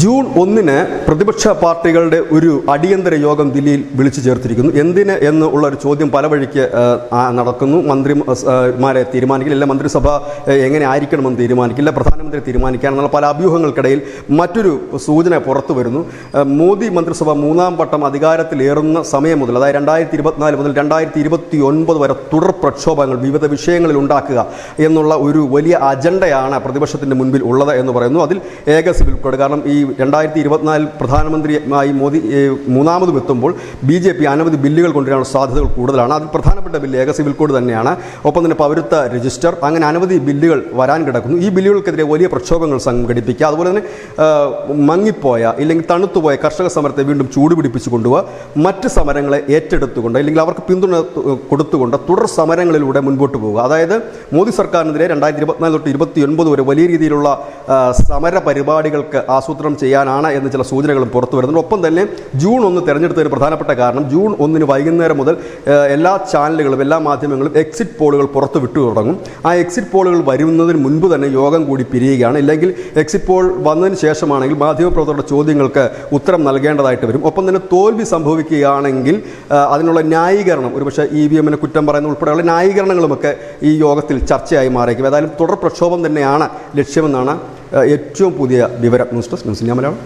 June 1-ന് പ്രതിപക്ഷ പാർട്ടികളുടെ ഒരു അടിയന്തര യോഗം ദില്ലിയിൽ വിളിച്ചു ചേർത്തിരിക്കുന്നു. എന്തിന് എന്നുള്ള ഒരു ചോദ്യം പല വഴിക്ക് നടക്കുന്നു. മന്ത്രിമാരെ തീരുമാനിക്കില്ല, മന്ത്രിസഭ എങ്ങനെ ആയിരിക്കണമെന്ന് തീരുമാനിക്കില്ല, പ്രധാനമന്ത്രി തീരുമാനിക്കാനെന്നുള്ള പല അഭ്യൂഹങ്ങൾക്കിടയിൽ മറ്റൊരു സൂചന പുറത്തു വരുന്നു. മോദി മന്ത്രിസഭ 3-ാം വട്ടം അധികാരത്തിലേറുന്ന സമയം മുതൽ, അതായത് 2024 മുതൽ 2029 വരെ തുടർ പ്രക്ഷോഭങ്ങൾ വിവിധ വിഷയങ്ങളിൽ ഉണ്ടാക്കുക എന്നുള്ള ഒരു വലിയ അജണ്ടയാണ് പ്രതിപക്ഷത്തിൻ്റെ മുൻപിൽ ഉള്ളത് എന്ന് പറയുന്നു. അതിൽ ഏക സിവിൽ കോഡ്, കാരണം ഈ 2024 പ്രധാനമന്ത്രിയായി മോദി 3-ാമതും എത്തുമ്പോൾ BJP അനവധി ബില്ലുകൾ കൊണ്ടുവരാനുള്ള സാധ്യതകൾ കൂടുതലാണ്. അതിൽ പ്രധാനപ്പെട്ട ബില്ല് ഏക സിവിൽ കോഡ് തന്നെയാണ്. ഒപ്പം തന്നെ പൗരത്വ രജിസ്റ്റർ, അങ്ങനെ അനവധി ബില്ലുകൾ വരാൻ കിടക്കുന്നു. ഈ ബില്ലുകൾക്കെതിരെ വലിയ പ്രക്ഷോഭങ്ങൾ സംഘടിപ്പിക്കുക, അതുപോലെ തന്നെ മങ്ങിപ്പോയ ഇല്ലെങ്കിൽ തണുത്തുപോയ കർഷക സമരത്തെ വീണ്ടും ചൂടുപിടിപ്പിച്ചു കൊണ്ടുപോവുക, മറ്റ് സമരങ്ങളെ ഏറ്റെടുത്തുകൊണ്ട് അല്ലെങ്കിൽ അവർക്ക് പിന്തുണ കൊടുത്തുകൊണ്ട് തുടർ സമരങ്ങളിലൂടെ മുൻപോട്ട് പോവുക. അതായത് മോദി സർക്കാരിനെതിരെ 2024 തൊട്ട് 2029 വരെ വലിയ രീതിയിലുള്ള സമര പരിപാടികൾക്ക് ആസൂത്രണം ചെയ്യാനാണ് എന്ന് ചില സൂചനകളും പുറത്തു വരുന്നുണ്ട്. ഒപ്പം തന്നെ ജൂൺ 1 തെരഞ്ഞെടുത്തതിന് പ്രധാനപ്പെട്ട കാരണം ജൂൺ 1 വൈകുന്നേരം മുതൽ എല്ലാ ചാനലുകളും എല്ലാ മാധ്യമങ്ങളും എക്സിറ്റ് പോളുകൾ പുറത്തു വിട്ടു തുടങ്ങും. ആ എക്സിറ്റ് പോളുകൾ വരുന്നതിന് മുൻപ് തന്നെ യോഗം കൂടി പിരിയുകയാണ്. ഇല്ലെങ്കിൽ എക്സിറ്റ് പോൾ വന്നതിന് ശേഷമാണെങ്കിൽ മാധ്യമപ്രവർത്തകരുടെ ചോദ്യങ്ങൾക്ക് ഉത്തരം നൽകേണ്ടതായിട്ട് വരും. ഒപ്പം തന്നെ തോൽവി സംഭവിക്കുകയാണെങ്കിൽ അതിനുള്ള ന്യായീകരണം, ഒരുപക്ഷെ EVM-നെ കുറ്റം പറയുന്ന ഉൾപ്പെടെയുള്ള ന്യായീകരണങ്ങളുമൊക്കെ ഈ യോഗത്തിൽ ചർച്ചയായി മാറിയേക്കും. ഏതായാലും തുടർ പ്രക്ഷോഭം തന്നെയാണ് ലക്ഷ്യമെന്നാണ് ഏറ്റവും പുതിയ വിവരം. News desk news India Malayalam.